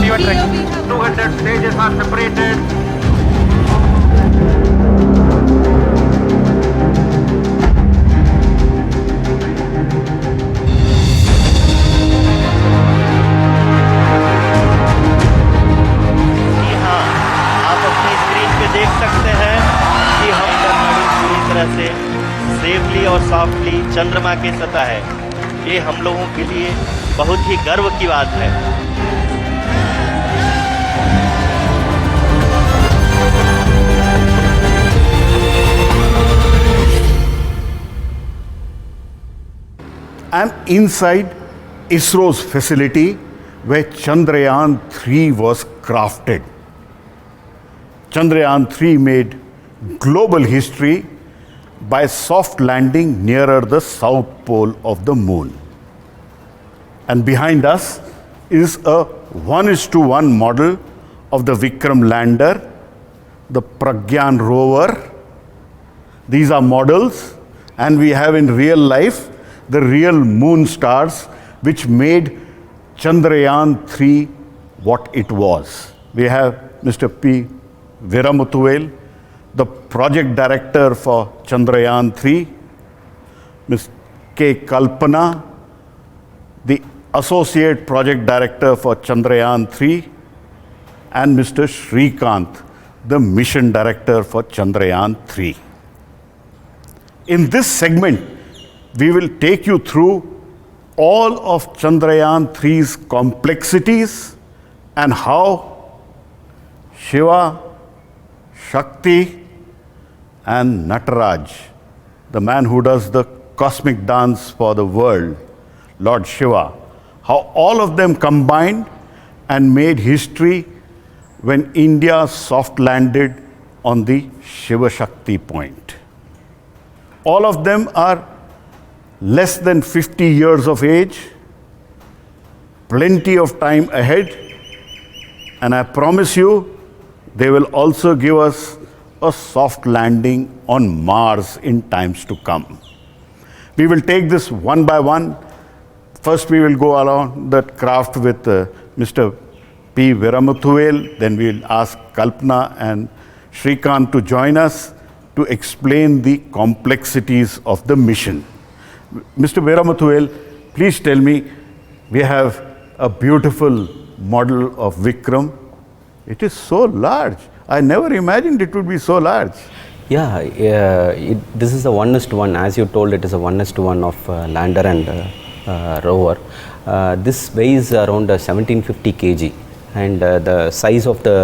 your track. 200 stages are separated. देख सकते हैं कि हम गाड़ी पूरी तरह से सेफली और सॉफ्टली चंद्रमा की सतह है। ये हम लोगों के लिए बहुत ही गर्व की बात है। I'm inside ISRO's facility where Chandrayaan-3 was crafted. Chandrayaan-3 made global history by soft landing nearer the south pole of the moon. And behind us is a 1:1 model of the Vikram lander, the Pragyan rover. These are models, and we have in real life the real moon stars which made Chandrayaan-3 what it was. We have Mr. P Veeramuthuvel, the Project Director for Chandrayaan-3, Ms. K. Kalpana, the Associate Project Director for Chandrayaan-3, and Mr. Shrikant, the Mission Director for Chandrayaan-3. In this segment, we will take you through all of Chandrayaan-3's complexities and how Shiva, Shakti and Nataraj, the man who does the cosmic dance for the world, Lord Shiva, how all of them combined and made history when India soft landed on the Shiva Shakti point. All of them are less than 50 years of age, plenty of time ahead, and I promise you, they will also give us a soft landing on Mars in times to come. We will take this one by one. First, we will go along that craft with Mr. P Veeramuthuvel. Then we will ask Kalpana and Shrikant to join us to explain the complexities of the mission. Mr. Veeramuthuvel, please tell me, we have a beautiful model of Vikram. It is so large. I never imagined it would be so large. Yeah, this is a 1:1. As you told, it is a 1:1 of lander and rover. This weighs around 1750 kg, and the size of the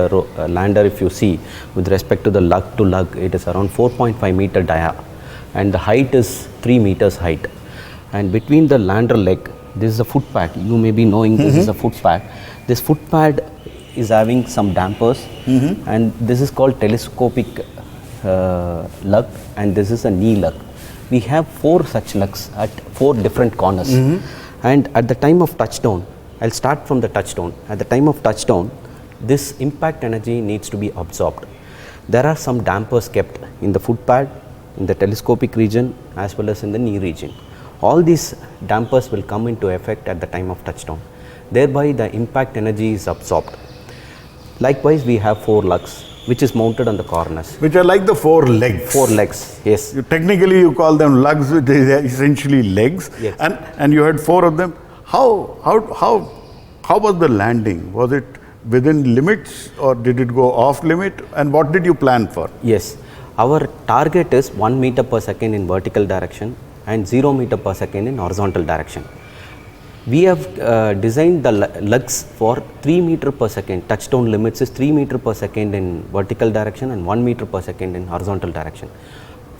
lander, if you see, with respect to the lug to lug, it is around 4.5 meter dia, and the height is 3 meters height. And between the lander leg, this is a foot pad. You may be knowing this is a foot pad. This foot pad is having some dampers, and this is called telescopic lug, and this is a knee lug. We have 4 such lugs at 4 different corners. And at the time of touchdown, I'll start from the touchdown. At the time of touchdown, this impact energy needs to be absorbed. There are some dampers kept in the foot pad, in the telescopic region, as well as in the knee region. All these dampers will come into effect at the time of touchdown. Thereby, the impact energy is absorbed. Likewise, we have 4 lugs, which is mounted on the corners. Which are like the 4 legs. 4 legs, yes. Technically, you call them lugs, they are essentially legs. Yes. And you had 4 of them. How was the landing? Was it within limits or did it go off limit? And what did you plan for? Yes. Our target is 1 meter per second in vertical direction and 0 meter per second in horizontal direction. We have designed the lugs for 3 meter per second. Touchdown limits is 3 meter per second in vertical direction and 1 meter per second in horizontal direction.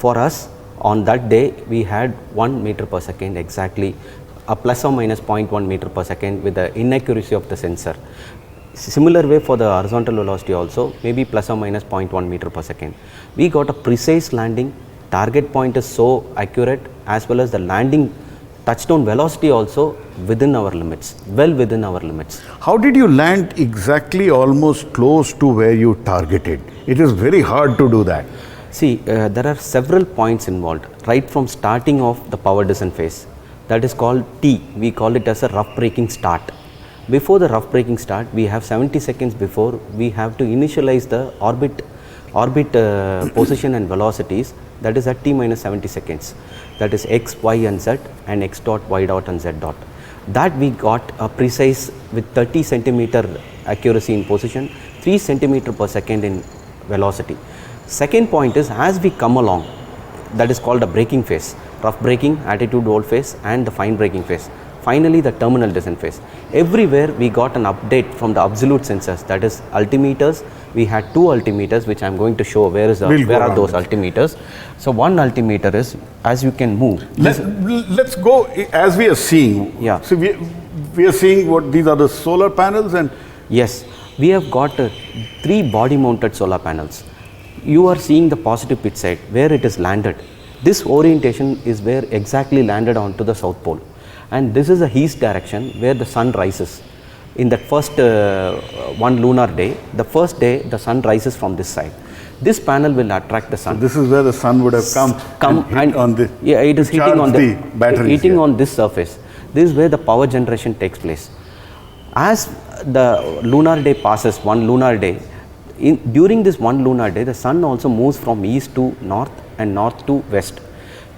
For us, on that day, we had 1 meter per second exactly, a plus or minus 0.1 meter per second with the inaccuracy of the sensor. Similar way for the horizontal velocity also, maybe plus or minus 0.1 meter per second. We got a precise landing. Target point is so accurate, as well as the landing touchdown velocity also within our limits, well within our limits. How did you land exactly almost close to where you targeted? It is very hard to do that. See, there are several points involved, right from starting of the power descent phase. That is called T. We call it as a rough braking start. Before the rough braking start, we have 70 seconds before, we have to initialize the orbit position and velocities, that is at t minus 70 seconds. That is x, y and z, and x dot, y dot and z dot. That we got a precise with 30 centimeter accuracy in position, 3 centimeter per second in velocity. Second point is, as we come along, that is called a braking phase, rough braking, attitude hold phase and the fine braking phase. Finally, the terminal descent phase. Everywhere we got an update from the absolute sensors, that is altimeters. We had 2 altimeters, which I am going to show where are those altimeters. So one altimeter is, as you can move. Let's go as we are seeing. Yeah. So we are seeing what these are the solar panels and. Yes, we have got 3 body mounted solar panels. You are seeing the positive pitch side where it is landed. This orientation is where exactly landed onto the south pole. And this is the east direction where the sun rises. In that first one lunar day, the first day the sun rises from this side. This panel will attract the sun. So this is where the sun would have come and on the, yeah, it is hitting on the batteries, hitting on this surface. This is where the power generation takes place. As the lunar day passes, one lunar day, during this one lunar day, the sun also moves from east to north and north to west.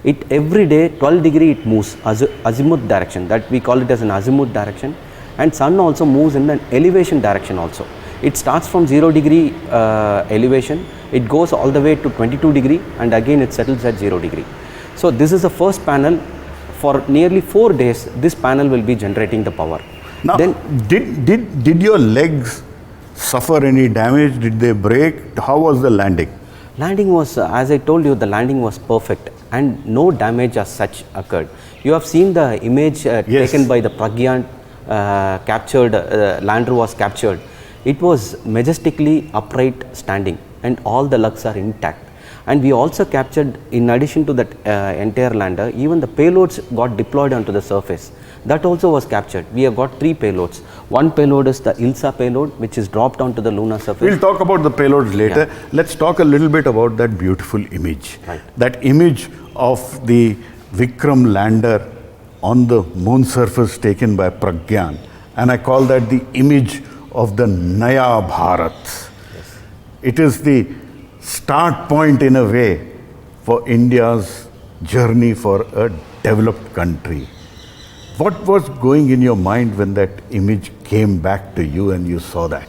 It every day 12 degree it moves azimuth direction, that we call it as an azimuth direction, and sun also moves in an elevation direction also. It starts from 0 degree elevation, it goes all the way to 22 degree and again it settles at 0 degree. So this is the first panel. For nearly 4 days this panel will be generating the power. Now, then did your legs suffer any damage? Did they break? How was the landing? Landing was, as I told you, the landing was perfect and no damage as such occurred. You have seen the image taken by the Pragyan captured, lander was captured. It was majestically upright standing and all the lugs are intact. And we also captured, in addition to that entire lander, even the payloads got deployed onto the surface. That also was captured. We have got 3 payloads. One payload is the ILSA payload, which is dropped onto the lunar surface. We'll talk about the payloads later. Yeah. Let's talk a little bit about that beautiful image. Right. That image of the Vikram lander on the moon surface taken by Pragyan. And I call that the image of the Naya Bharat. Yes. It is the start point in a way for India's journey for a developed country. What was going in your mind when that image came back to you and you saw that?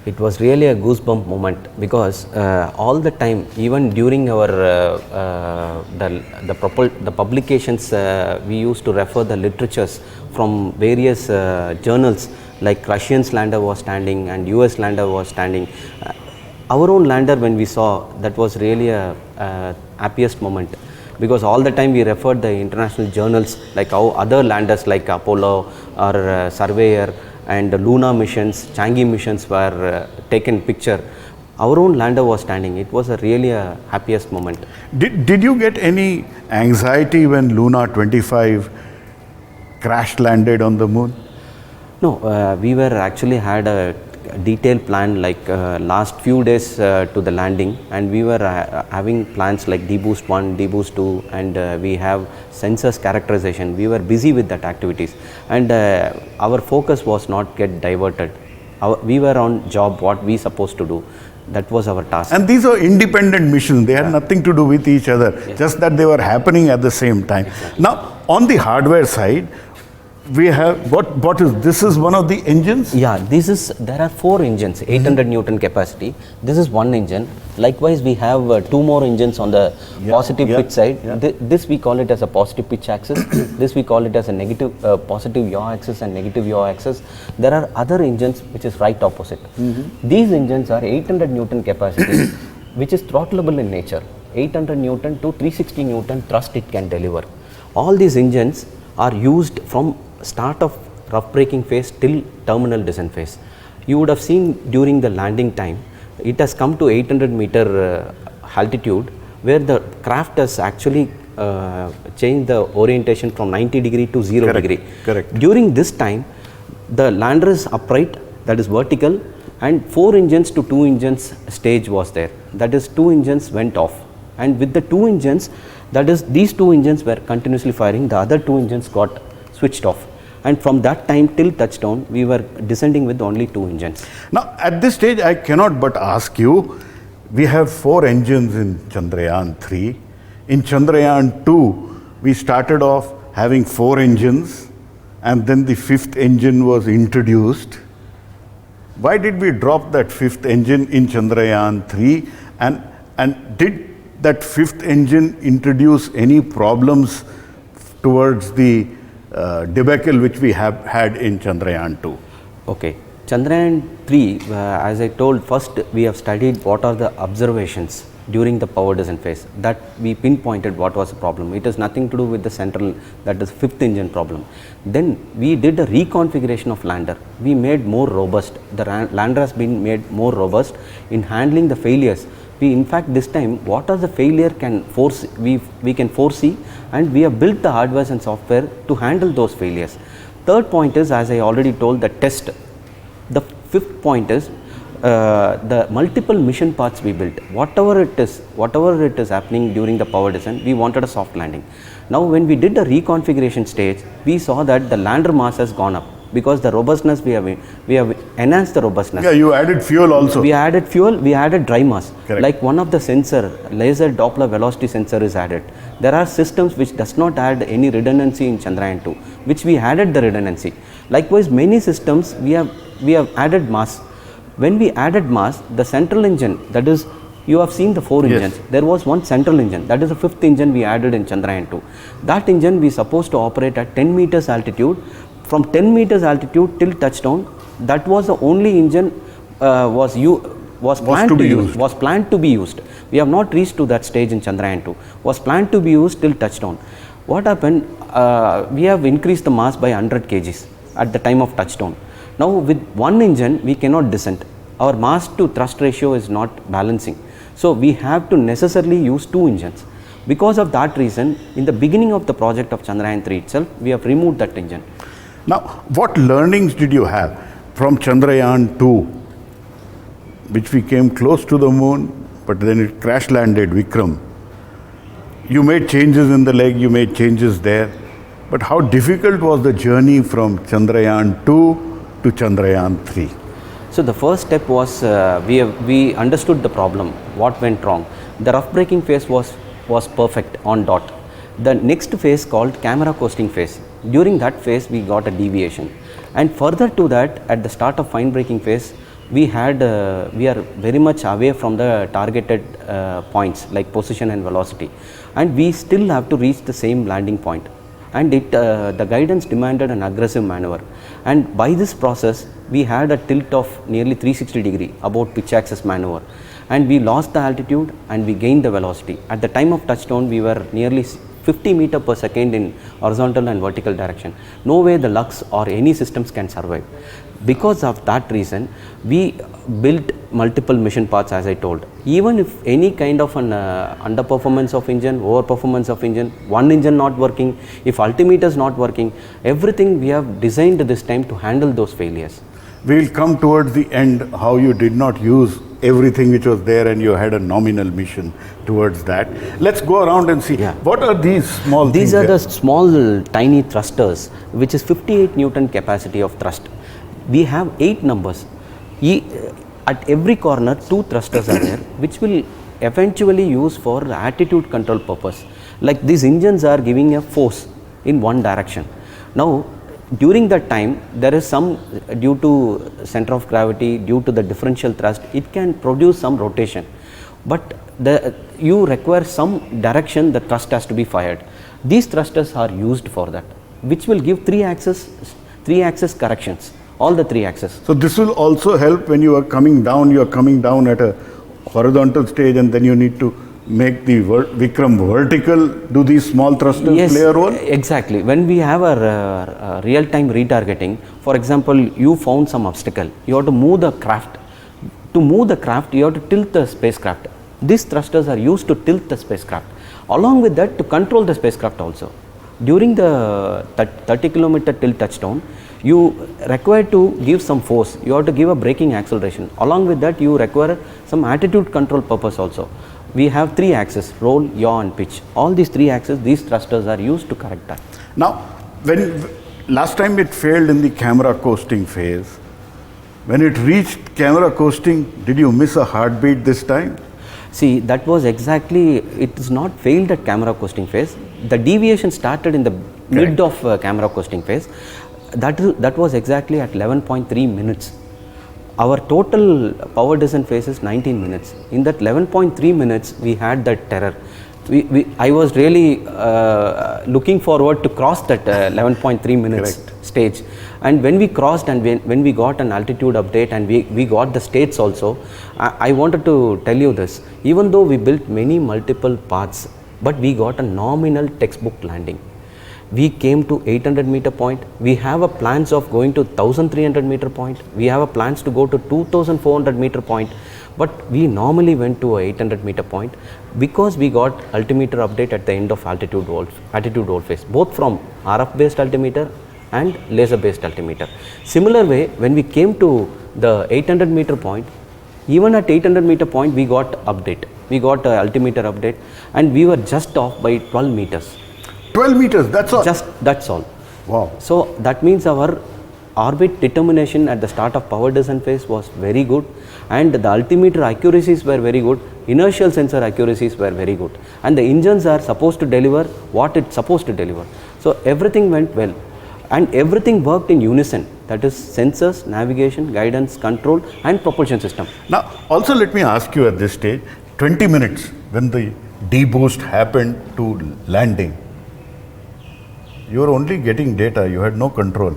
It was really a goosebump moment because all the time, even during our the publications, we used to refer the literatures from various journals, like Russian's lander was standing and US lander was standing. Our own lander, when we saw, that was really a happiest moment, because all the time we referred the international journals, like how other landers like Apollo or Surveyor and Luna missions, Changi missions were taken picture. Our own lander was standing. It was really a happiest moment. Did you get any anxiety when Luna 25 crash landed on the moon? No, we were actually had a detailed plan, like last few days to the landing, and we were having plans like deboost 1, deboost 2, and we have sensors characterization. We were busy with that activities, and our focus was not get diverted. We were on job, what we supposed to do. That was our task. And these are independent missions. They had nothing to do with each other, just that they were happening at the same time. Exactly. Now, on the hardware side, we have, what is, this is one of the engines? Yeah, there are 4 engines, 800 Newton capacity. This is one engine. Likewise, we have 2 more engines on the positive pitch side. This we call it as a positive pitch axis. This we call it as a negative, positive yaw axis and negative yaw axis. There are other engines which is right opposite. These engines are 800 Newton capacity, which is throttleable in nature. 800 Newton to 360 Newton thrust it can deliver. All these engines are used from start of rough braking phase till terminal descent phase. You would have seen during the landing time, it has come to 800 meter altitude, where the craft has actually changed the orientation from 90 degree to 0 degree. Correct. During this time, the lander is upright, that is vertical, and 4 engines to 2 engines stage was there. That is, 2 engines went off, and with the 2 engines, that is, these 2 engines were continuously firing, the other 2 engines got switched off. And from that time till touchdown, we were descending with only 2 engines. Now, at this stage, I cannot but ask you, we have 4 engines in Chandrayaan-3. In Chandrayaan-2, we started off having 4 engines, and then the 5th engine was introduced. Why did we drop that 5th engine in Chandrayaan-3, and did that 5th engine introduce any problems towards the debacle which we have had in Chandrayaan-2? Okay. Chandrayaan-3, as I told, first we have studied what are the observations during the power descent phase, that we pinpointed what was the problem. It has nothing to do with the central, that is 5th engine problem. Then we did a reconfiguration of lander. We made more robust. The lander has been made more robust in handling the failures. We, in fact, this time what are the failure can force, we can foresee, and we have built the hardware and software to handle those failures. Third point is, as I already told, the test. The 5th point is the multiple mission parts we built. Whatever it is happening during the power descent, we wanted a soft landing. Now when we did the reconfiguration stage, we saw that the lander mass has gone up, because the robustness we have enhanced the robustness. Yeah, you added fuel also. We added fuel, we added dry mass. Correct. Like one of the sensor, laser Doppler velocity sensor is added. There are systems which does not add any redundancy in Chandrayaan-2, which we added the redundancy. Likewise, many systems we have added mass. When we added mass, the central engine, that is, you have seen the 4 engines. There was one central engine, that is the 5th engine we added in Chandrayaan-2. That engine we supposed to operate at 10 meters altitude. From 10 meters altitude till touchdown, that was the only engine was planned to be used. We have not reached to that stage in Chandrayaan-2. Was planned to be used till touchdown. What happened? We have increased the mass by 100 kgs at the time of touchdown. Now with one engine we cannot descend. Our mass to thrust ratio is not balancing. So we have to necessarily use 2 engines. Because of that reason, in the beginning of the project of Chandrayaan-3 itself, we have removed that engine. Now, what learnings did you have from Chandrayaan-2, which we came close to the moon, but then it crash landed Vikram? You made changes in the leg, you made changes there, but how difficult was the journey from Chandrayaan-2 to Chandrayaan-3? So the first step was we understood the problem, what went wrong. The rough braking phase was perfect on dot. The next phase called camera coasting phase. During that phase we got a deviation, and further to that, at the start of fine braking phase, we are very much away from the targeted points like position and velocity, and we still have to reach the same landing point, and the guidance demanded an aggressive maneuver, and by this process we had a tilt of nearly 360 degree about pitch axis maneuver, and we lost the altitude and we gained the velocity. At the time of touchdown we were nearly 50 meters per second in horizontal and vertical direction. No way the Lux or any systems can survive. Because of that reason, we built multiple mission parts, as I told. Even if any kind of an underperformance of engine, overperformance of engine, one engine not working, if altimeter is not working, everything we have designed this time to handle those failures. We will come towards the end how you did not use everything which was there and you had a nominal mission towards that. Let's go around and see. Yeah. What are these small things? These are there? the small tiny thrusters, which is 58 Newton capacity of thrust. We have 8 numbers. At every corner 2 thrusters are there, which will eventually use for attitude control purpose. Like these engines are giving a force in one direction. Now during that time, there is some, due to center of gravity, due to the differential thrust, it can produce some rotation, but you require some direction the thrust has to be fired. These thrusters are used for that, which will give 3 axis corrections, all the 3 axes. So this will also help when you are coming down at a horizontal stage, and then you need to make the Vikram vertical. Do these small thrusters play a role? Exactly. When we have a real-time retargeting, for example, you found some obstacle, you have to move the craft. To move the craft, you have to tilt the spacecraft. These thrusters are used to tilt the spacecraft. Along with that, to control the spacecraft also. During the 30 kilometer till touchdown, you require to give some force. You have to give a braking acceleration. Along with that, you require some attitude control purpose also. We have 3 axes: roll, yaw and pitch. All these 3 axes, these thrusters are used to correct that. Now, when last time it failed in the camera coasting phase. When it reached camera coasting, did you miss a heartbeat this time? See, that was exactly, it is not failed at camera coasting phase. The deviation started in the mid of camera coasting phase. That was exactly at 11.3 minutes. Our total power descent phase is 19 minutes. In that 11.3 minutes, we had that terror. I was really looking forward to cross that 11.3 minutes stage. And when we crossed and when we got an altitude update and we got the states also, I wanted to tell you this. Even though we built many multiple paths, but we got a nominal textbook landing. We came to 800 meter point. We have a plans of going to 1300 meter point. We have a plans to go to 2400 meter point. But we normally went to a 800 meter point because we got altimeter update at the end of altitude hold phase, both from RF based altimeter and laser based altimeter. Similar way, when we came to the 800 meter point, even at 800 meter point we got update. We got a altimeter update and we were just off by 12 meters. 12 meters, that's all? That's all. Wow. So that means our orbit determination at the start of power descent phase was very good, and the altimeter accuracies were very good, inertial sensor accuracies were very good, and the engines are supposed to deliver what it's supposed to deliver. So everything went well and everything worked in unison, that is sensors, navigation, guidance, control and propulsion system. Now also let me ask you at this stage, 20 minutes when the deboost happened to landing, you were only getting data, you had no control.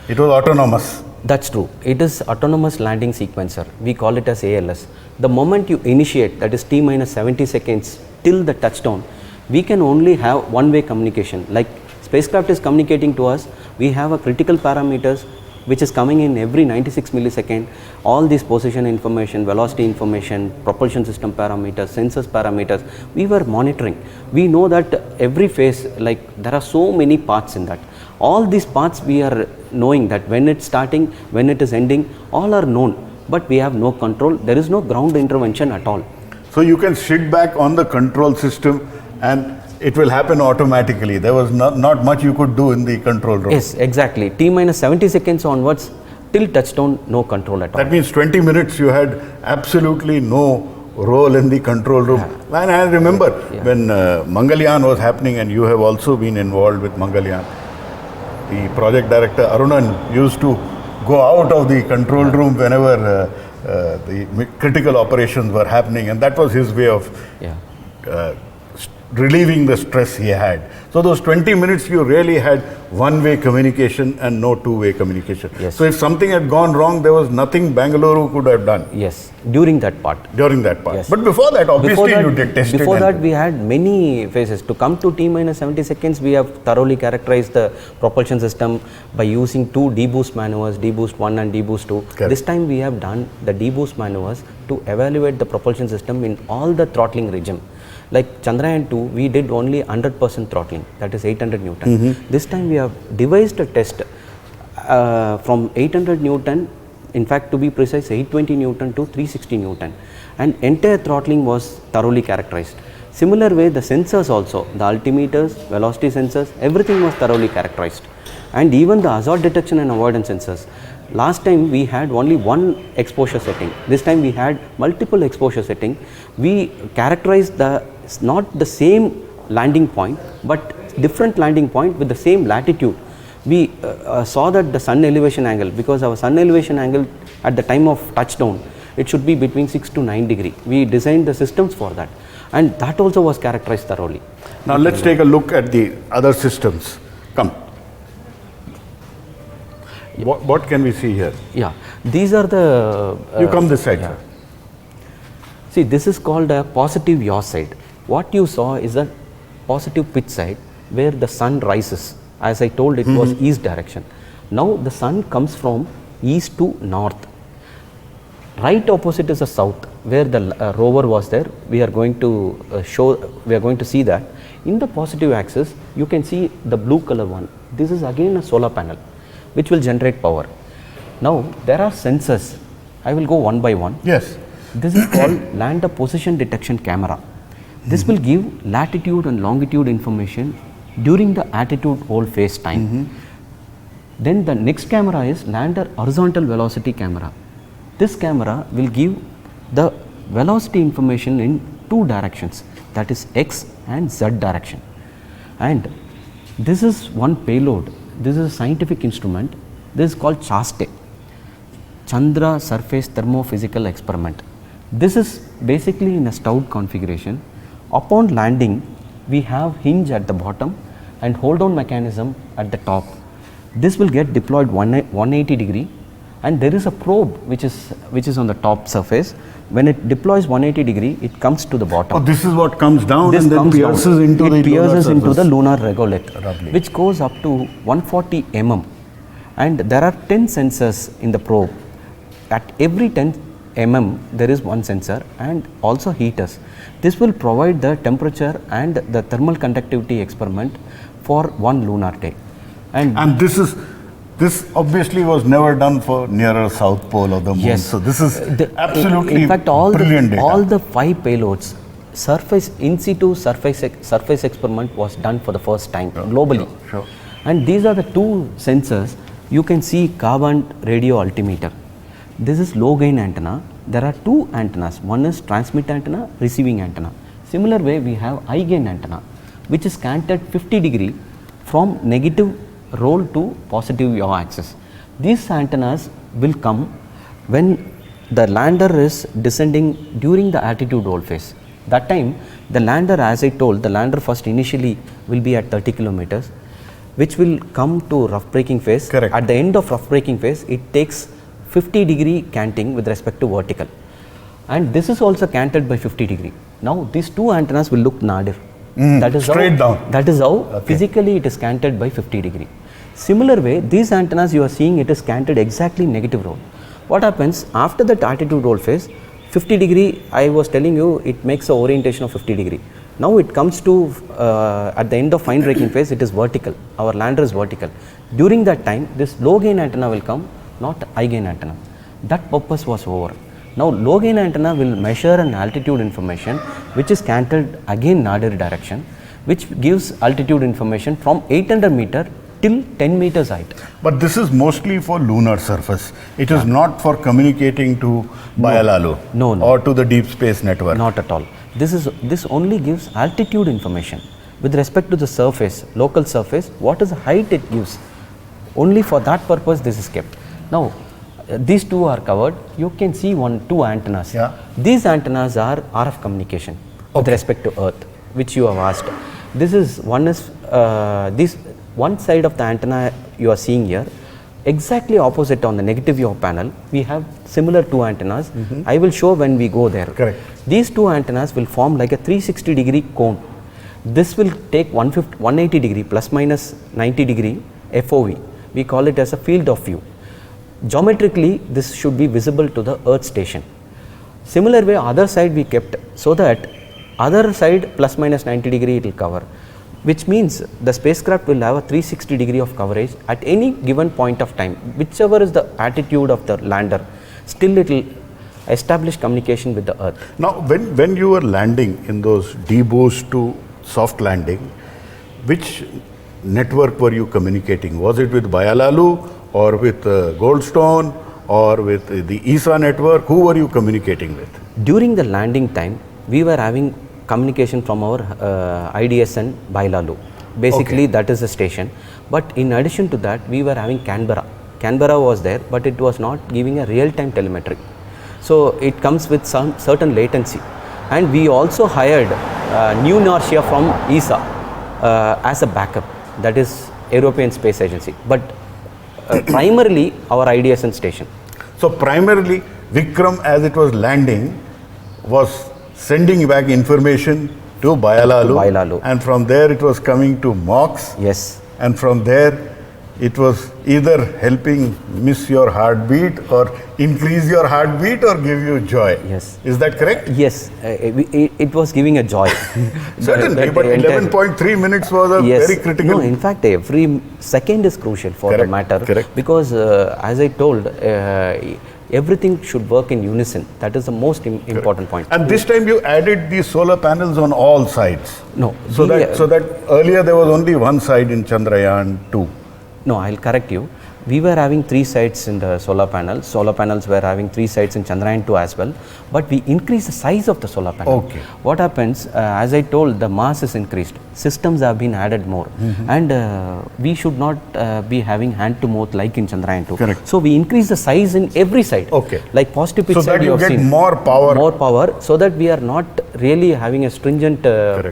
It was autonomous. That's true. It is autonomous landing sequencer. We call it as ALS. The moment you initiate, that is T minus 70 seconds till the touchdown, we can only have one-way communication. Like spacecraft is communicating to us, we have a critical parameters which is coming in every 96 millisecond. All these position information, velocity information, propulsion system parameters, sensors parameters, we were monitoring. We know that every phase, like there are so many parts in that. All these parts we are knowing that when it's starting, when it is ending, all are known, but we have no control. There is no ground intervention at all. So you can sit back on the control system and it will happen automatically. There was not much you could do in the control room. Yes, exactly. T minus 70 seconds onwards till touchdown, no control at all. That means 20 minutes you had absolutely no role in the control room. Yeah. And I remember when Mangalyaan was happening, and you have also been involved with Mangalyaan. The project director Arunan used to go out of the control room whenever the critical operations were happening, and that was his way of relieving the stress he had. So those 20 minutes you really had one-way communication and no two-way communication. Yes. So if something had gone wrong, there was nothing Bengaluru could have done. Yes, during that part. During that part. Yes. But before that, obviously you did test it. Before that we had many phases. To come to T minus 70 seconds, we have thoroughly characterized the propulsion system by using two deboost maneuvers, deboost 1 and deboost 2. Correct. This time we have done the deboost maneuvers to evaluate the propulsion system in all the throttling regime. Like Chandrayaan-2, we did only 100% throttling, that is 800 Newton. This time we have devised a test from 800 Newton, in fact to be precise 820 Newton to 360 Newton, and entire throttling was thoroughly characterized. Similar way, the sensors also, the altimeters, velocity sensors, everything was thoroughly characterized, and even the hazard detection and avoidance sensors. Last time we had only one exposure setting. This time we had multiple exposure setting. We characterized not the same landing point, but different landing point with the same latitude. We saw that the sun elevation angle, because our sun elevation angle at the time of touchdown, it should be between 6 to 9 degree. We designed the systems for that, and that also was characterized thoroughly. Now let's take a look at the other systems. Come. What can we see here? Yeah, these are the... you come this side, sir. See, this is called a positive yaw side. What you saw is a positive pitch side where the sun rises. As I told, it was east direction. Now the sun comes from east to north. Right opposite is the south where the rover was there. We are going to see that. In the positive axis, you can see the blue color one. This is again a solar panel which will generate power. Now there are sensors. I will go one by one. Yes. This is called land position detection camera. This will give latitude and longitude information during the attitude hold phase time. Then the next camera is lander horizontal velocity camera. This camera will give the velocity information in two directions, that is X and Z direction. And this is one payload. This is a scientific instrument. This is called CHASTE, Chandra Surface Thermophysical Experiment. This is basically in a stout configuration. Upon landing, we have hinge at the bottom and hold on mechanism at the top. This will get deployed 180 degree, and there is a probe which is on the top surface. When it deploys 180 degree, it comes to the bottom. Oh, this is what comes down This and then comes pierces down. into It the pierces lunar into the surface. lunar regolith, Lovely. which goes up to 140 mm. And there are 10 sensors in the probe. At every 10 mm, there is one sensor and also heaters. This will provide the temperature and the thermal conductivity experiment for one lunar day. And this obviously was never done for nearer south pole of the moon. Yes. So this is absolutely in fact, brilliant data. all the 5 payloads, surface in situ surface experiment was done for the first time globally. Sure. And these are the 2 sensors. You can see carbon radio altimeter. This is low gain antenna. There are 2 antennas. One is transmit antenna, receiving antenna. Similar way, we have high gain antenna, which is canted 50 degree from negative roll to positive yaw axis. These antennas will come when the lander is descending during the attitude roll phase. That time, the lander, as I told, the lander first initially will be at 30 kilometers, which will come to rough braking phase. Correct. At the end of rough braking phase, it takes 50 degree canting with respect to vertical, and this is also canted by 50 degree. Now these 2 antennas will look nadir. That is straight how, down. That is how Okay. physically it is canted by 50 degree. Similar way, these antennas you are seeing, it is canted exactly negative roll. What happens after that attitude roll phase? 50 degree, I was telling you, it makes a orientation of 50 degree. Now it comes to at the end of fine braking phase, it is vertical. Our lander is vertical. During that time, this low gain antenna will come, not high gain antenna. That purpose was over. Now low gain antenna will measure an altitude information, which is canted again nadir direction, which gives altitude information from 800 meter till 10 meters height. But this is mostly for lunar surface. It is not for communicating to Byalalu No. or to the deep space network. Not at all. This only gives altitude information with respect to the surface, local surface. What is the height it gives? Only for that purpose this is kept. Now these 2 are covered. You can see 2 antennas. Yeah. These antennas are RF communication with respect to Earth, which you have asked. This is this one side of the antenna you are seeing here. Exactly opposite on the negative yaw panel, we have similar 2 antennas. I will show when we go there. Correct. These 2 antennas will form like a 360 degree cone. This will take 180 degree plus minus 90 degree FOV. We call it as a field of view. Geometrically, this should be visible to the Earth station. Similar way, other side we kept so that other side plus minus 90 degree it will cover, which means the spacecraft will have a 360 degree of coverage at any given point of time. Whichever is the attitude of the lander, still it will establish communication with the Earth. Now, when you were landing in those deboost to soft landing, which network were you communicating? Was it with Byalalu or with Goldstone or with the ESA network? Who were you communicating with? During the landing time, we were having communication from our IDSN Byalalu. Basically, that is the station. But in addition to that, we were having Canberra. Canberra was there, but it was not giving a real-time telemetry. So it comes with some certain latency. And we also hired New Inertia from ESA as a backup, that is European Space Agency. But primarily our IDSN station. So primarily, Vikram, as it was landing, was sending back information to Byalalu, and from there it was coming to MOX, Yes. and from there it was either helping miss your heartbeat or increase your heartbeat or give you joy. Yes. Is that correct? Yes, it was giving a joy. Certainly, but 11.3 minutes was a very critical. No, in fact, every second is crucial for the matter. Correct. Because as I told, everything should work in unison. That is the most important point. And this time you added these solar panels on all sides. No. So that earlier there was only one side in Chandrayaan-2. No, I'll correct you. we were having 3 sites in the solar panels. Solar panels were having 3 sites in Chandrayaan-2 as well, but we increased the size of the solar panel. Okay. What happens, as I told, the mass is increased, systems have been added more, and we should not be having hand to mouth like in Chandrayaan-2. Correct. So we increase the size in every site. Okay. Like positive pitch So side that you have get seen. more power. More power, so that we are not really having a stringent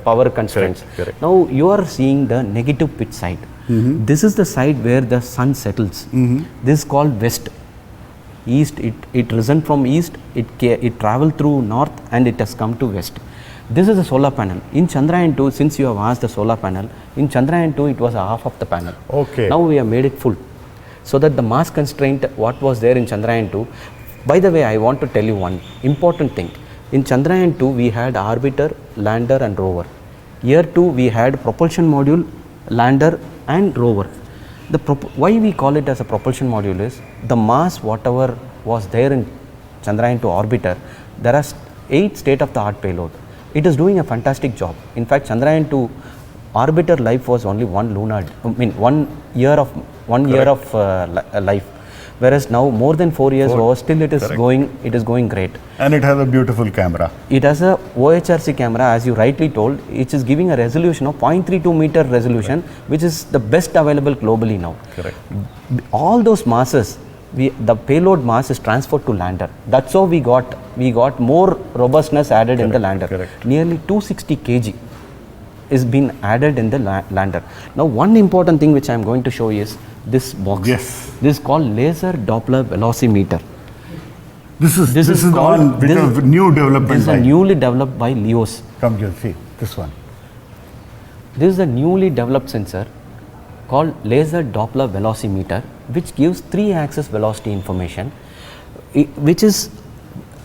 power constraints. Correct. Now you are seeing the negative pitch side. This is the side where the sun settles. This is called west. East, it risen from east, it traveled through north, and it has come to west. This is a solar panel. In Chandrayaan-2, since you have asked the solar panel, in Chandrayaan-2 it was a half of the panel. Okay. Now we have made it full, so that the mass constraint what was there in Chandrayaan-2. By the way, I want to tell you one important thing. In Chandrayaan-2 we had orbiter, lander and rover. Year 2 we had propulsion module, lander and rover. Why we call it as a propulsion module is the mass whatever was there in Chandrayaan-2 orbiter, there are 8 state-of-the-art payload. It is doing a fantastic job. In fact, Chandrayaan-2 orbiter life was only 1 year of life, whereas now more than 4 years over, still it is going great. And it has a beautiful camera. It has a OHRC camera, as you rightly told, which is giving a resolution of 0.32 meter resolution, which is the best available globally now. Correct. All those masses, the payload mass is transferred to lander. That's how we got more robustness added in the lander. Correct. Nearly 260 kg is been added in the lander. Now one important thing which I am going to show you is this box. Yes. This is called laser Doppler velocimeter. This is the one which is a new development. This is newly developed by LEOS. Come here, see this one. This is a newly developed sensor called laser Doppler velocimeter, which gives 3-axis velocity information, which is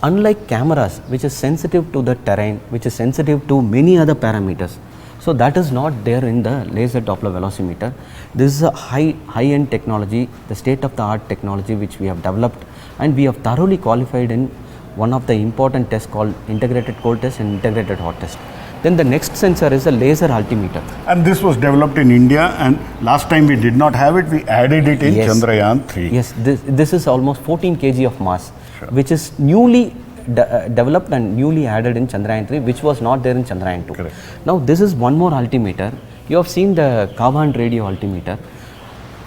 unlike cameras, which is sensitive to the terrain, which is sensitive to many other parameters. So that is not there in the laser Doppler velocimeter. This is a high-end technology, the state-of-the-art technology which we have developed, and we have thoroughly qualified in one of the important tests called integrated cold test and integrated hot test. Then the next sensor is a laser altimeter. And this was developed in India, and last time we did not have it, we added it in Chandrayaan-3. Yes, this is almost 14 kg of mass, which is newly developed and newly added in Chandrayaan-3, which was not there in Chandrayaan-2. Correct. Now this is one more altimeter. You have seen the carbon radio altimeter.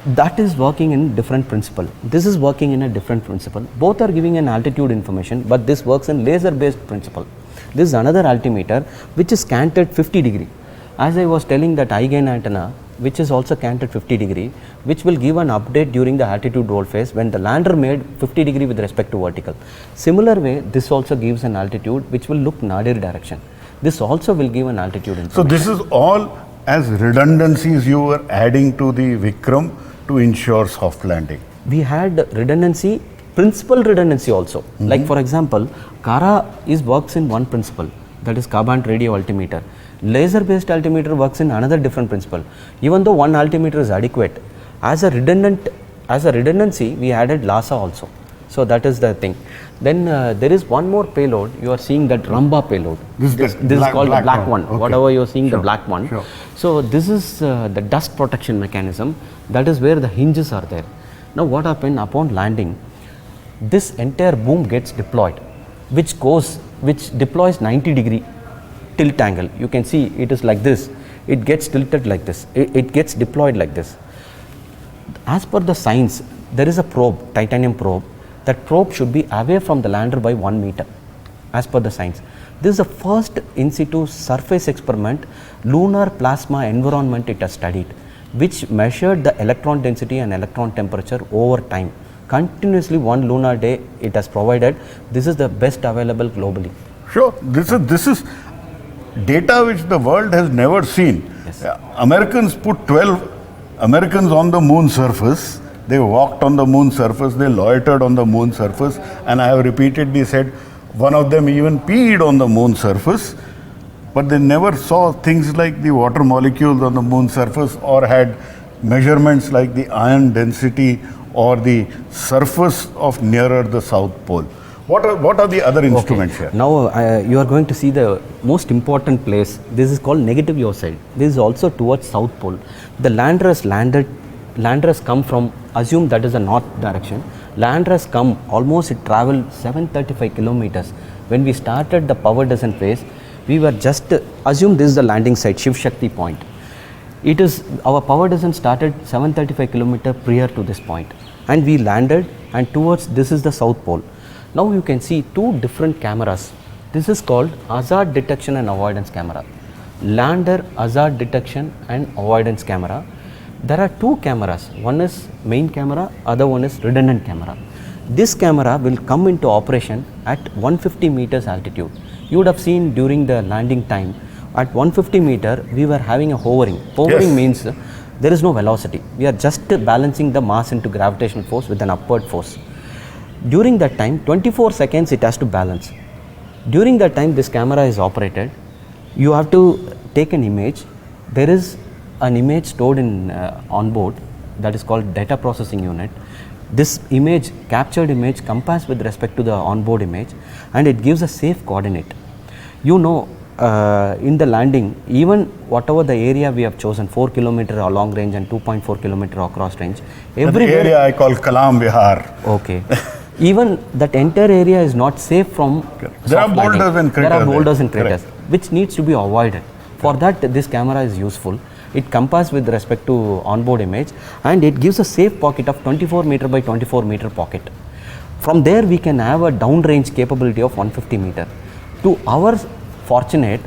That is working in different principle. This is working in a different principle. Both are giving an altitude information, but this works in laser based principle. This is another altimeter which is canted 50 degree. As I was telling, that high gain antenna which is also canted 50 degree, which will give an update during the altitude roll phase when the lander made 50 degree with respect to vertical. Similar way, this also gives an altitude which will look nadir direction. This also will give an altitude information. So this is all as redundancies you were adding to the Vikram to ensure soft landing. We had redundancy, principal redundancy also. Like for example, CARA works in one principle, that is carbon radio altimeter. Laser based altimeter works in another different principle. Even though one altimeter is adequate, as a redundancy we added LASA also. So that is the thing. Then there is one more payload. You are seeing that Ramba payload. This is called the black one. Okay. Whatever you are seeing, the black one. Sure. So this is the dust protection mechanism. That is where the hinges are there. Now what happened upon landing? This entire boom gets deployed, which deploys 90 degree tilt angle. You can see it is like this. It gets tilted like this. It gets deployed like this. As per the science, there is a probe, titanium probe. That probe should be away from the lander by 1 meter, as per the science. This is the first in situ surface experiment, lunar plasma environment it has studied, which measured the electron density and electron temperature over time. Continuously 1 lunar day it has provided. This is the best available globally. Sure, this is data which the world has never seen. Yes. Americans put 12 Americans on the moon surface. They walked on the moon surface, they loitered on the moon surface, and I have repeatedly said one of them even peed on the moon surface, but they never saw things like the water molecules on the moon surface or had measurements like the iron density or the surface of nearer the South Pole. What are the other instruments here? Now you are going to see the most important place. This is called negative yaw side. This is also towards South Pole. The lander has landed lander has come from, assume that is the north direction, lander has come almost, it traveled 735 kilometers. When we started the power descent phase, we were just, assume this is the landing site, Shiv Shakti point. It is, our power descent started 735 kilometers prior to this point, and we landed, and towards, this is the south pole. Now you can see two different cameras. This is called hazard detection and avoidance camera. Lander hazard detection and avoidance camera. There are two cameras. One is main camera, other one is redundant camera. This camera will come into operation at 150 meters altitude. You would have seen during the landing time, at 150 meter, we were having a hovering. Hovering means there is no velocity. We are just balancing the mass into gravitational force with an upward force. During that time, 24 seconds it has to balance. During that time, this camera is operated. You have to take an image. There is an image stored in on board that is called data processing unit. This image, captured image, compares with respect to the onboard image, and it gives a safe coordinate. You know, in the landing, even whatever the area we have chosen, 4 kilometer long range and 2.4 kilometer across range, every area I call Kalam Vihar. Okay. Even that entire area is not safe from There are boulders and craters. There are boulders and craters, which needs to be avoided. For that, this camera is useful. It compares with respect to onboard image, and it gives a safe pocket of 24 meter by 24 meter pocket. From there, we can have a downrange capability of 150 meter. To our fortunate,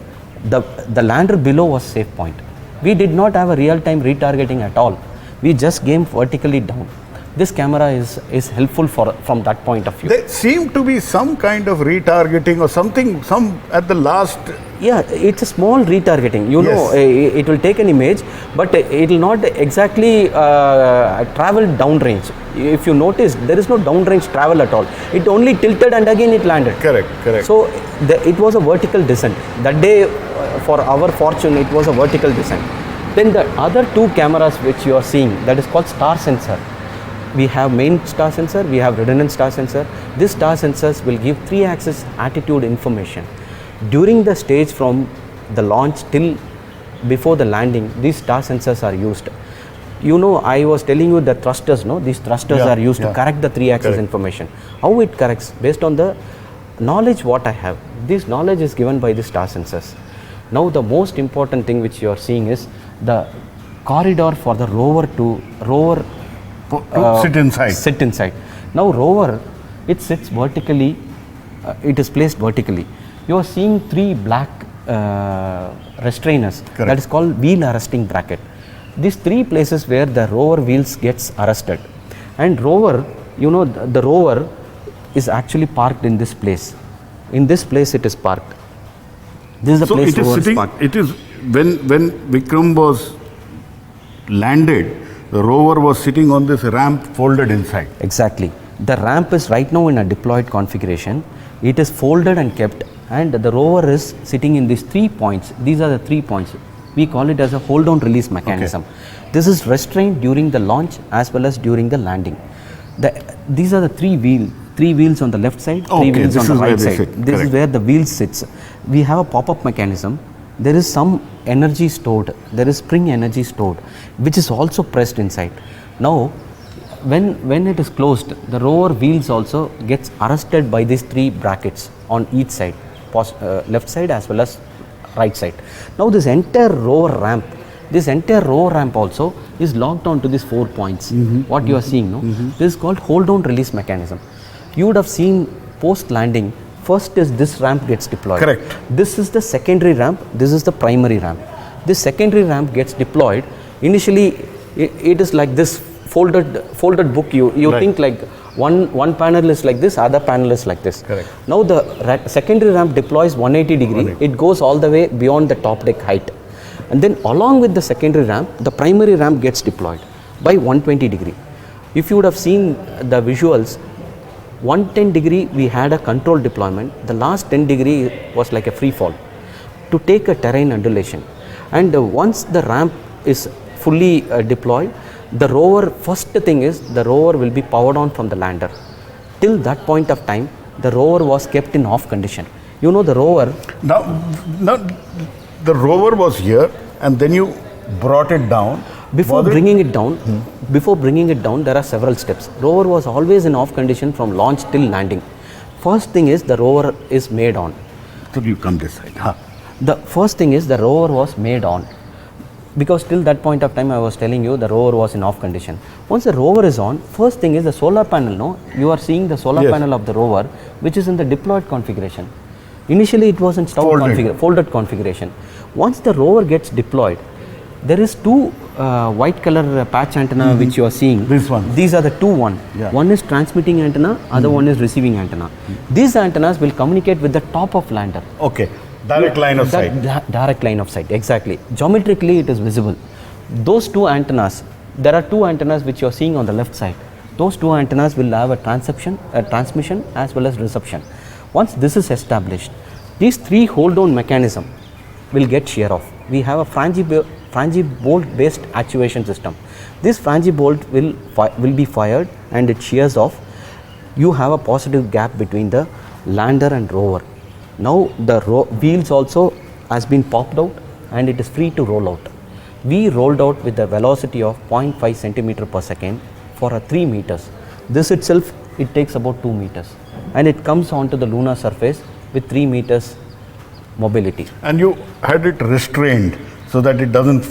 the lander below was safe point. We did not have a real-time retargeting at all. We just came vertically down. This camera is helpful from that point of view. There seem to be some kind of retargeting or something, some at the last. Yeah, it's a small retargeting. You know, it will take an image, but it will not exactly travel downrange. If you notice, there is no downrange travel at all. It only tilted and again it landed. Correct, correct. So it was a vertical descent. That day, for our fortune, it was a vertical descent. Then the other two cameras which you are seeing, that is called star sensor. We have main star sensor, we have redundant star sensor. These star sensors will give 3-axis attitude information. During the stage from the launch till before the landing, these star sensors are used. You know, I was telling you the thrusters, no? These thrusters are used to correct the 3-axis information. How it corrects? Based on the knowledge what I have. This knowledge is given by the star sensors. Now the most important thing which you are seeing is the corridor for the rover to sit inside. Now rover, it sits vertically, it is placed vertically. You are seeing 3 black restrainers. Correct. That is called wheel arresting bracket. These 3 places where the rover wheels gets arrested. And rover, you know, the rover is actually parked in this place. In this place it is parked. This is the place rover is parked. It is when Vikram was landed, the rover was sitting on this ramp folded inside. Exactly. The ramp is right now in a deployed configuration. It is folded and kept, and the rover is sitting in these 3 points. These are the 3 points. We call it as a hold on release mechanism. Okay. This is restrained during the launch as well as during the landing. These are the 3 wheels on the left side, 3 wheels on the right side. This is where the wheel sits. We have a pop-up mechanism. There is some energy stored, there is spring energy stored, which is also pressed inside. Now, when it is closed, the rover wheels also gets arrested by these 3 brackets on each side, left side as well as right side. Now this entire rover ramp also is locked on to these 4 points. What you are seeing, no? This is called hold on release mechanism. You would have seen post landing, first is this ramp gets deployed. Correct. This is the secondary ramp, this is the primary ramp. This secondary ramp gets deployed. Initially, it is like this folded book. You think like one panel is like this, other panel is like this. Correct. Now the secondary ramp deploys 180 degree. It goes all the way beyond the top deck height. And then along with the secondary ramp, the primary ramp gets deployed by 120 degree. If you would have seen the visuals, 110 degree we had a controlled deployment. The last 10 degree was like a free fall to take a terrain undulation. And once the ramp is fully deployed, the rover, first thing is the rover will be powered on from the lander. Till that point of time, the rover was kept in off condition. You know, the rover. Now the rover was here and then you brought it down. Before bringing it down, there are several steps. Rover was always in off condition from launch till landing. First thing is the rover is made on. So you come this side. Huh? The first thing is the rover was made on. Because till that point of time I was telling you the rover was in off condition. Once the rover is on, first thing is the solar panel. No, you are seeing the solar panel of the rover, which is in the deployed configuration. Initially it was in folded configuration. Once the rover gets deployed, there is two white color patch antenna which you are seeing. This one. These are the two one. Yeah. One is transmitting antenna, other one is receiving antenna. These antennas will communicate with the top of lander. Okay. Direct line of sight. Direct line of sight, exactly. Geometrically it is visible. Those two antennas, there are two antennas which you are seeing on the left side. Those two antennas will have a transmission as well as reception. Once this is established, these three hold down mechanism will get shear off. We have a frangi bolt based actuation system. This frangi bolt will be fired and it shears off. You have a positive gap between the lander and rover. Now the wheels also has been popped out and it is free to roll out. We rolled out with a velocity of 0.5 centimeter per second for 3 meters. This itself, it takes about 2 meters and it comes onto the lunar surface with 3 meters mobility. And you had it restrained so that it doesn't...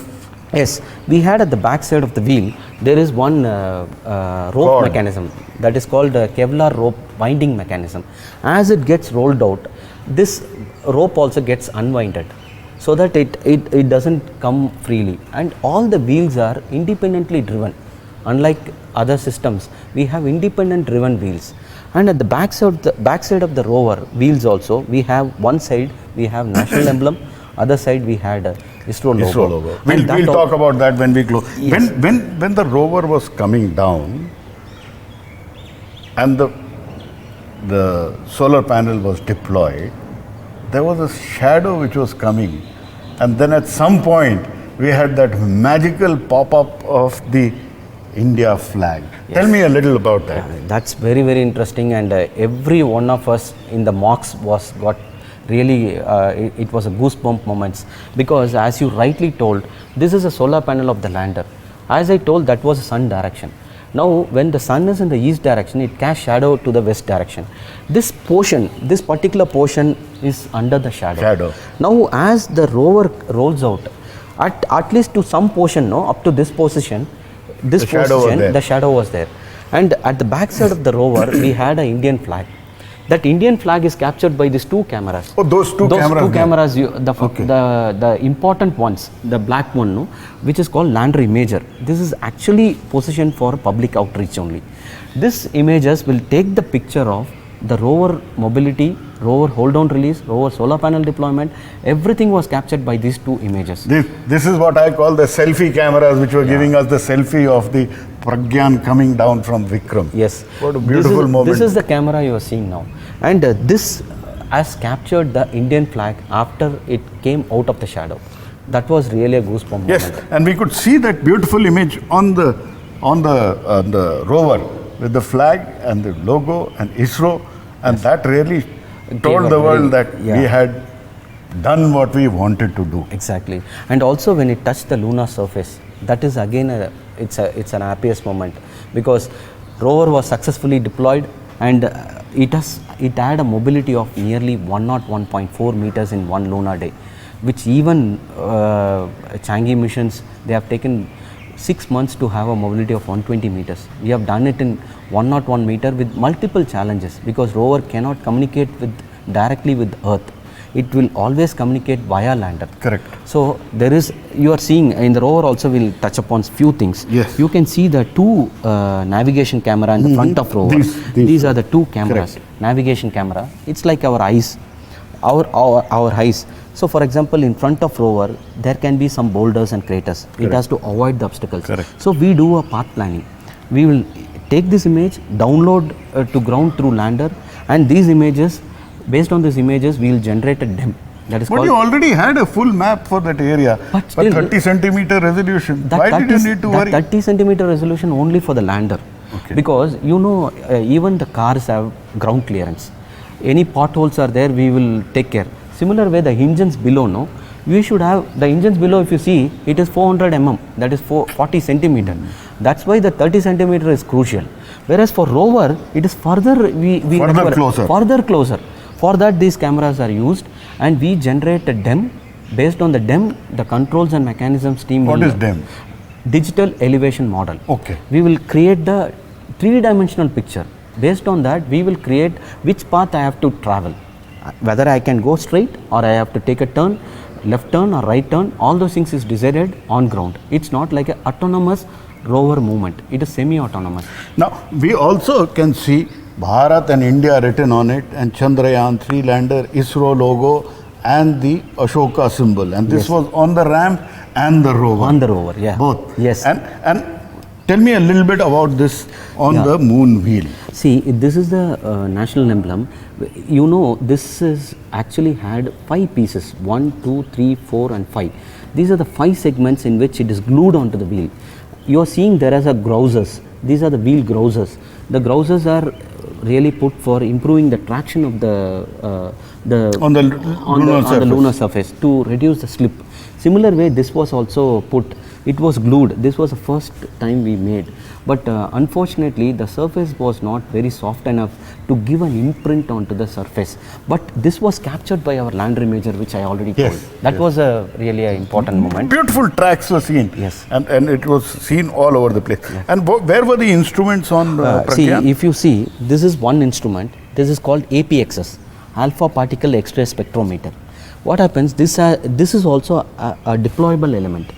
Yes, we had at the back side of the wheel, there is one rope mechanism that is called a Kevlar rope winding mechanism. As it gets rolled out, this rope also gets unwinded so that it doesn't come freely, and all the wheels are independently driven. Unlike other systems, we have independent driven wheels. And at the back side of the rover wheels also, we have one side we have national emblem, other side we had ISRO logo. We'll talk about that when we close. Yes. When the rover was coming down and the solar panel was deployed, there was a shadow which was coming, and then at some point we had that magical pop-up of the India flag. Yes. Tell me a little about that. That's very, very interesting, and every one of us in the mocks got really, it was a goosebump moments, because as you rightly told, this is a solar panel of the lander. As I told, that was sun direction. Now when the sun is in the east direction, it casts shadow to the west direction. This particular portion is under the shadow. Now as the rover rolls out, at least to some portion, up to this position, the shadow was there. And at the back side of the rover, we had an Indian flag. That Indian flag is captured by these two cameras. Oh, those two cameras. The important ones, the black one, which is called lander imager. This is actually positioned for public outreach only. This images will take the picture of the rover mobility, rover hold down release, rover solar panel deployment. Everything was captured by these two images. This is what I call the selfie cameras, which were giving us the selfie of the Pragyan coming down from Vikram. Yes. What a beautiful moment. This is the camera you are seeing now. And this has captured the Indian flag after it came out of the shadow. That was really a goosebump moment. Yes, and we could see that beautiful image on the rover with the flag and the logo and ISRO, and that really told the world that we had done what we wanted to do. Exactly. And also when it touched the lunar surface, that is again it's an happiest moment, because rover was successfully deployed, and it had a mobility of nearly 101.4 meters in one lunar day, which even Changi missions, they have taken 6 months to have a mobility of 120 meters. We have done it in 101 meter with multiple challenges, because rover cannot communicate directly with Earth. It will always communicate via lander. Correct. So there is, you are seeing in the rover also, we'll touch upon few things. Yes. You can see the two navigation camera in the front of rover. These are the two cameras. Correct. Navigation camera. It's like our eyes, our eyes. So for example, in front of rover, there can be some boulders and craters. Correct. It has to avoid the obstacles. Correct. So we do a path planning. We will take this image, download to ground through lander, and these images, based on these images, we will generate a DEM. That is but you already had a full map for that area, but 30 centimeter resolution. Why did you need to worry? 30 centimeter resolution only for the lander. Okay. Because even the cars have ground clearance. Any potholes are there, we will take care. Similar way, the engines below, we should have the engines below. If you see, it is 400 mm, that is 40 centimeter. That's why the 30 centimeter is crucial. Whereas for rover, it is further further closer. For that, these cameras are used, and we generate a DEM. Based on the DEM, the controls and mechanisms team. What is DEM? Digital elevation model. Okay. We will create the three-dimensional picture. Based on that, we will create which path I have to travel. Whether I can go straight or I have to take a turn, left turn or right turn, all those things is decided on ground. It's not like an autonomous rover movement. It is semi-autonomous. Now, we also can see Bharat and India written on it, and Chandrayaan-3 lander, ISRO logo, and the Ashoka symbol. And this was on the ramp and the rover. On the rover, yeah. Both. Yes. And tell me a little bit about this on the moon wheel. See, this is the national emblem. You know, this is actually had 5 pieces, 1, 2, 3, 4 and 5. These are the 5 segments in which it is glued onto the wheel. You are seeing there as a grousers. These are the wheel grousers. The grousers are really put for improving the traction of the lunar surface to reduce the slip. Similar way, this was also put. It was glued. This was the first time we made, but unfortunately the surface was not very soft enough to give an imprint onto the surface. But this was captured by our lander imager, which I already told. That was a really important moment. Beautiful tracks were seen. Yes. And it was seen all over the place. Yeah. And where were the instruments on Pragyan? See, if you see, this is one instrument. This is called APXS, Alpha Particle X-ray Spectrometer. What happens, this is also a deployable element.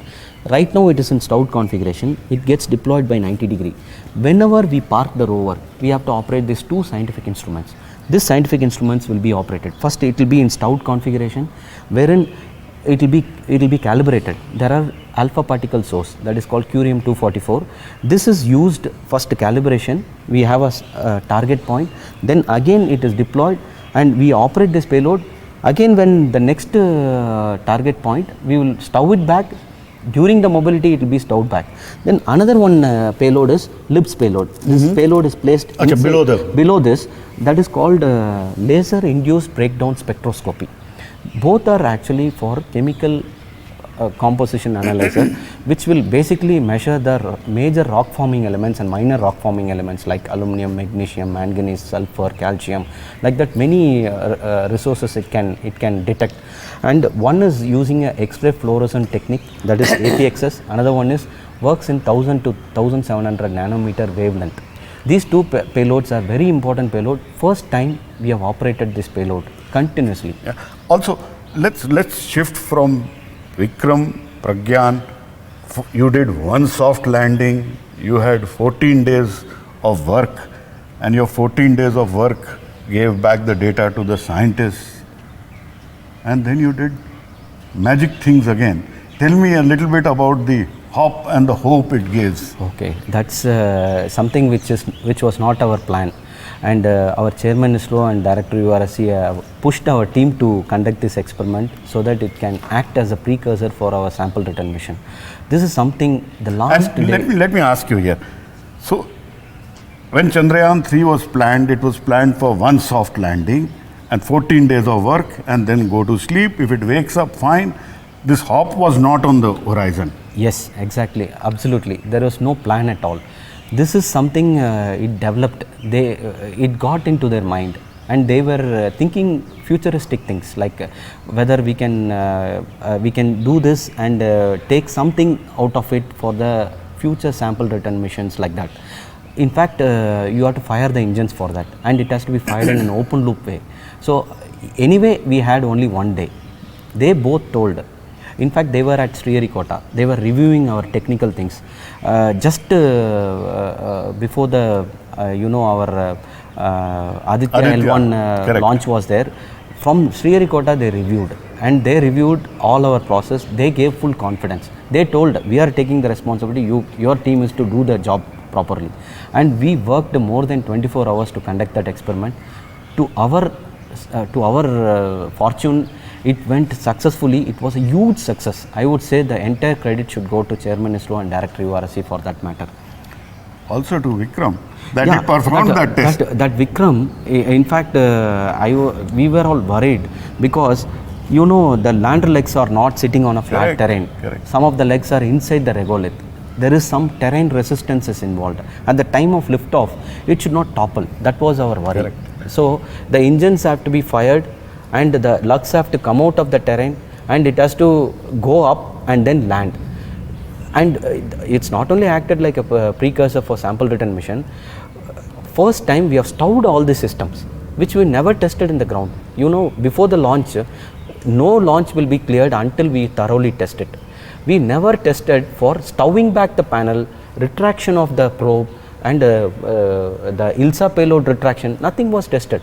Right now it is in stout configuration. It gets deployed by 90 degree. Whenever we park the rover, we have to operate these 2 scientific instruments. These scientific instruments will be operated. First, it will be in stout configuration, wherein it will be calibrated. There are alpha particle source that is called curium-244. This is used first calibration. We have a target point. Then again it is deployed, and we operate this payload. Again, when the next target point, we will stow it back. During the mobility, it will be stowed back. Then another one payload is LIBS payload. This payload is placed below this. That is called laser induced breakdown spectroscopy. Both are actually for chemical composition analyzer, which will basically measure the major rock forming elements and minor rock forming elements like aluminum, magnesium, manganese, sulfur, calcium, like that many resources it can detect. And one is using a X-ray fluorescent technique, that is APXS. Another one is works in 1000 to 1700 nanometer wavelength. These 2 payloads are very important payload. First time we have operated this payload continuously. Yeah. Also, let's shift from Vikram, Pragyan. You did one soft landing. You had 14 days of work, and your 14 days of work gave back the data to the scientists. And then you did magic things again. Tell me a little bit about the hop and the hope it gives. Okay, that's something which was not our plan, and our chairman ISRO and director UR pushed our team to conduct this experiment so that it can act as a precursor for our sample return mission. This is something the last. And let me ask you here. So, when Chandrayaan-3 was planned, it was planned for one soft landing and 14 days of work, and then go to sleep. If it wakes up, fine. This hop was not on the horizon. Yes, exactly, absolutely. There was no plan at all. This is something it developed. It got into their mind, and they were thinking futuristic things like whether we can do this and take something out of it for the future sample return missions like that. In fact, you have to fire the engines for that, and it has to be fired in an open loop way. So anyway, we had only one day. They both told. In fact, they were at Sriharikota. They were reviewing our technical things. Just before the, our Aditya L1 launch was there. From Sriharikota, they reviewed. And they reviewed all our process. They gave full confidence. They told, we are taking the responsibility. Your team is to do the job properly. And we worked more than 24 hours to conduct that experiment. To our fortune, it went successfully. It was a huge success. I would say the entire credit should go to Chairman ISRO and Director URC for that matter. Also to Vikram, that he performed that test. That Vikram, in fact, we were all worried because You know, the lander legs are not sitting on a flat Correct, terrain. correct. Some of the legs are inside the regolith. There is some terrain resistances involved. At the time of liftoff, it should not topple. That was our worry. Correct. So the engines have to be fired and the lugs have to come out of the terrain and it has to go up and then land. And it's not only acted like a precursor for sample return mission. First time we have stowed all the systems, which we never tested in the ground. You know, before the launch, no launch will be cleared until we thoroughly test it. We never tested for stowing back the panel, retraction of the probe and the ILSA payload retraction, nothing was tested.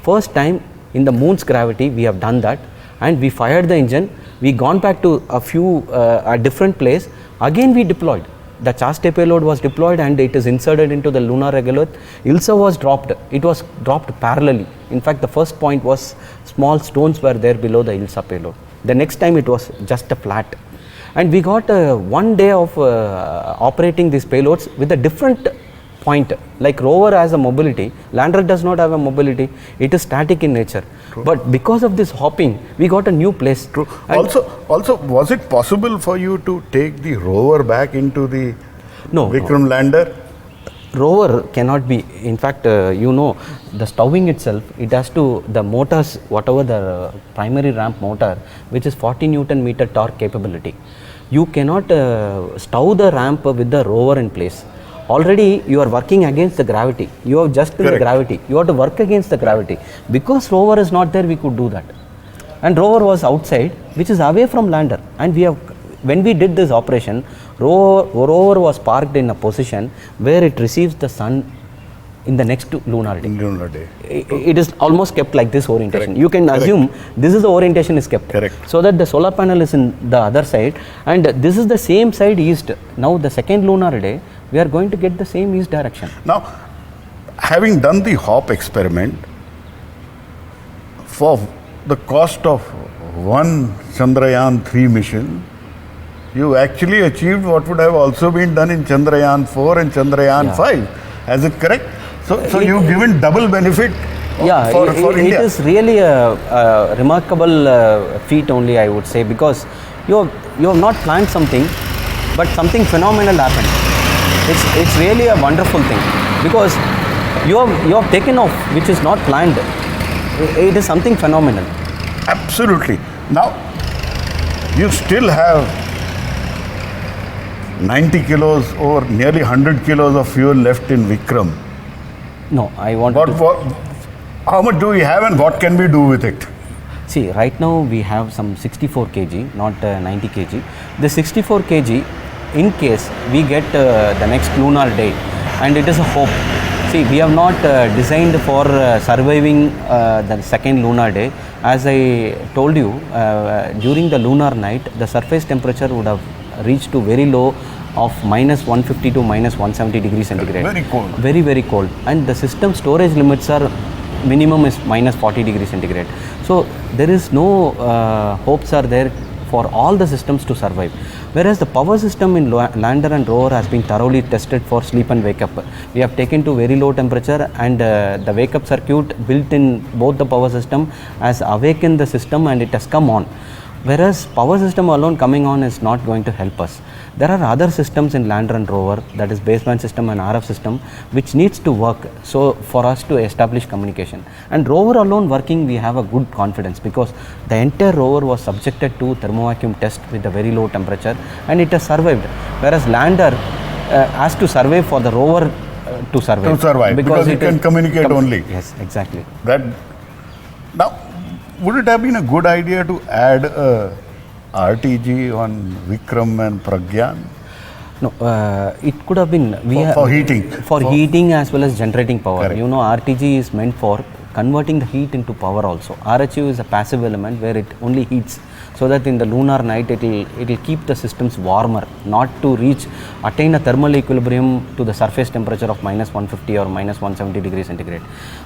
First time in the moon's gravity we have done that, and we fired the engine, we gone back to a different place, again we deployed. The chaste payload was deployed and it is inserted into the lunar regolith. ILSA was dropped, it was dropped parallelly. In fact, the first point was small stones were there below the ILSA payload. The next time it was just a flat. And we got 1 day of operating these payloads with a different point. Like rover has a mobility, lander does not have a mobility, it is static in nature. True. But because of this hopping, we got a new place. True. Also, was it possible for you to take the rover back into the Vikram lander? Rover cannot be, in fact, you know, the stowing itself, it has to, the motors, whatever the primary ramp motor, which is 40 Newton meter torque capability, you cannot stow the ramp with the rover in place. Already you are working against the gravity, you have just in the gravity, you have to work against the gravity. Because rover is not there, we could do that. And rover was outside, which is away from lander, and we have, when we did this operation, rover was parked in a position where it receives the sun in the next lunar day. It is almost kept like this orientation. Correct. You can assume this is the orientation is kept. Correct. So that the solar panel is in the other side and this is the same side east. Now the second lunar day, we are going to get the same east direction. Now, having done the hop experiment, for the cost of one Chandrayaan-3 mission, you actually achieved what would have also been done in Chandrayaan-4 and Chandrayaan-5. Is it correct? So you've given double benefit for India. It is really a remarkable feat only, I would say, because you have not planned something, but something phenomenal happened. It's really a wonderful thing because you have taken off, which is not planned. It is something phenomenal. Absolutely. Now, you still have 90 kilos or nearly 100 kilos of fuel left in Vikram. No, I want how much do we have and what can we do with it? See, right now we have some 64 kg, not 90 kg. The 64 kg, in case we get the next lunar day, and it is a hope. See, we have not designed for surviving the second lunar day. As I told you, during the lunar night, the surface temperature would have reached to very low of minus 150 to minus 170 degrees centigrade. Very cold. Very, very cold. And the system storage limits are minimum is minus 40 degrees centigrade. So there is no hopes are there for all the systems to survive. Whereas the power system in lander and rover has been thoroughly tested for sleep and wake up. We have taken to very low temperature and the wake up circuit built in both the power system has awakened the system and it has come on. Whereas power system alone coming on is not going to help us. There are other systems in lander and rover, that is baseband system and RF system, which needs to work so for us to establish communication. And rover alone working, we have a good confidence because the entire rover was subjected to thermovacuum test with a very low temperature and it has survived. Whereas lander has to survive for the rover to survive. To survive because it can communicate only. Yes, exactly. Now, would it have been a good idea to add a RTG on Vikram and Pragyan? No, it could have been for heating. For heating as well as generating power. Correct. You know, RTG is meant for converting the heat into power also. RHU is a passive element where it only heats, so that in the lunar night it will keep the systems warmer, not to attain a thermal equilibrium to the surface temperature of minus 150 or minus 170 degrees centigrade.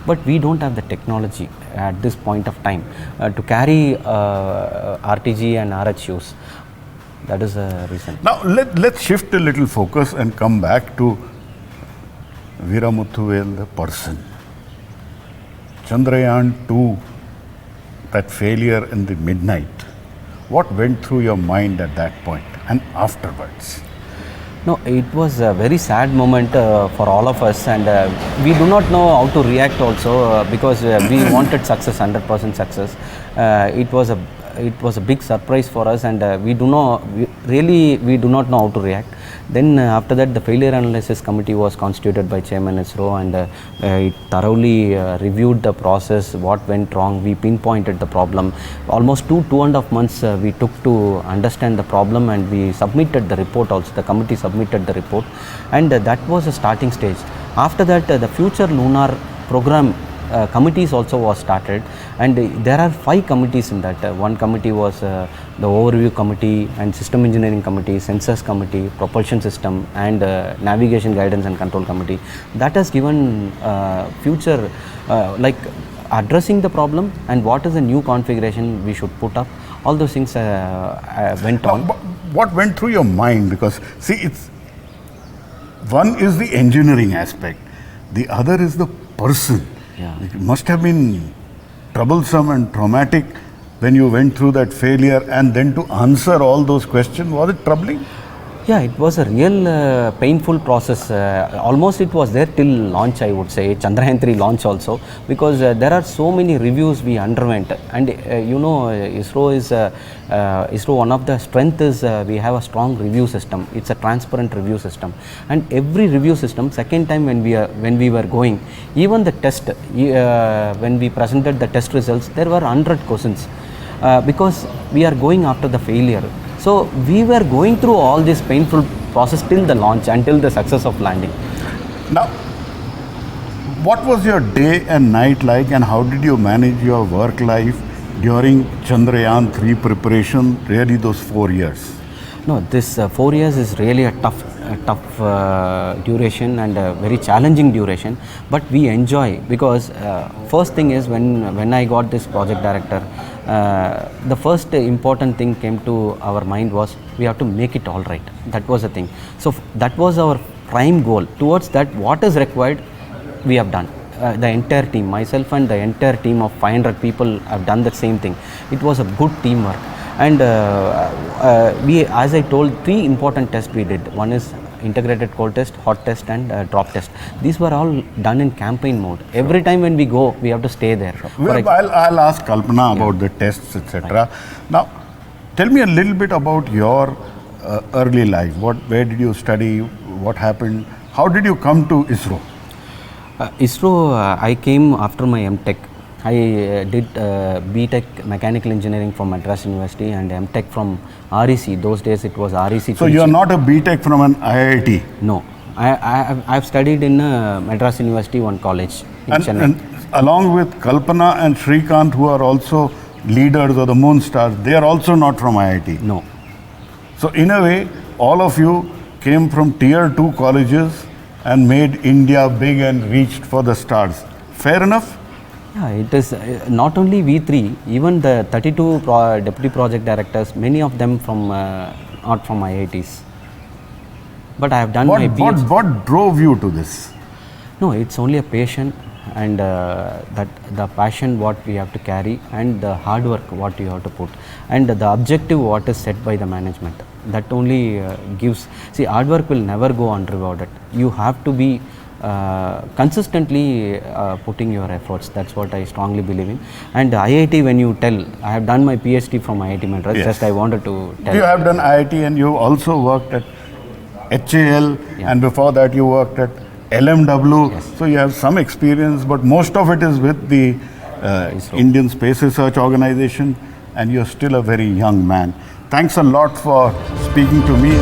But we don't have the technology at this point of time to carry RTG and RHUs. That is the reason. Now let's shift a little focus and come back to Veeramuthuvel, the person. Chandrayaan-2 that failure in the midnight, what went through your mind at that point and afterwards? No, it was a very sad moment for all of us, and we do not know how to react also because we wanted success, 100% success. It was a big surprise for us, and we do not know how to react. Then after that, the failure analysis committee was constituted by Chairman ISRO, and it thoroughly reviewed the process, what went wrong. We pinpointed the problem. Almost 2.5 months we took to understand the problem, and we submitted the report also. The committee submitted the report, and that was a starting stage. After that, the future lunar program committees also was started, and there are 5 committees in that. One committee was the overview committee and system engineering committee, sensors committee, propulsion system, and navigation guidance and control committee. That has given future like addressing the problem and what is the new configuration we should put up. All those things went on. What went through your mind? Because see, it's one is the engineering aspect, the other is the person. Yeah. It must have been troublesome and traumatic when you went through that failure, and then to answer all those questions. Was it troubling? Yeah, it was a real painful process. Almost it was there till launch, I would say, Chandrayaan-3 launch also, because there are so many reviews we underwent. And you know, ISRO, one of the strength is we have a strong review system. It's a transparent review system. And every review system, second time when we were going, even the test, when we presented the test results, there were 100 questions because we are going after the failure. So we were going through all this painful process till the launch, until the success of landing. Now, what was your day and night like, and how did you manage your work life during Chandrayaan-3 preparation, really those 4 years? No, this 4 years is really a tough duration and a very challenging duration, but we enjoy, because first thing is when I got this project director, the first important thing came to our mind was we have to make it all right. That was the thing. So that was our prime goal. Towards that, what is required, we have done. The entire team, myself and the entire team of 500 people have done the same thing. It was a good teamwork. And we, as I told, 3 important tests we did. One is integrated cold test, hot test, and drop test. These were all done in campaign mode. Every time when we go, we have to stay there. Well, I'll ask Kalpana about the tests, etc. Right. Now, tell me a little bit about your early life. Where did you study? What happened? How did you come to ISRO? ISRO, I came after my MTech. I did BTech Mechanical Engineering from Madras University and MTech from REC. Those days it was REC. So you are not a BTech from an IIT? No. I've studied in Madras University, one college in Chennai. And along with Kalpana and Shrikant, who are also leaders of the Moon Stars, they are also not from IIT? No. So in a way, all of you came from tier 2 colleges and made India big and reached for the stars. Fair enough? Yeah, it is not only we 3, even the 32 deputy project directors, many of them from not from IITs. But I have done my PhD. What drove you to this? No, it's only a passion, and that the passion what we have to carry, and the hard work what you have to put, and the objective what is set by the management. That only gives. See, hard work will never go unrewarded. You have to be consistently putting your efforts. That's what I strongly believe in. And IIT, when you tell, I have done my PhD from IIT Madras. Yes. Just I wanted to tell. You have done IIT, and you also worked at HAL, yeah. And before that you worked at LMW. Yes. So you have some experience, but most of it is with the Indian Space Research Organization, and you're still a very young man. Thanks a lot for speaking to me.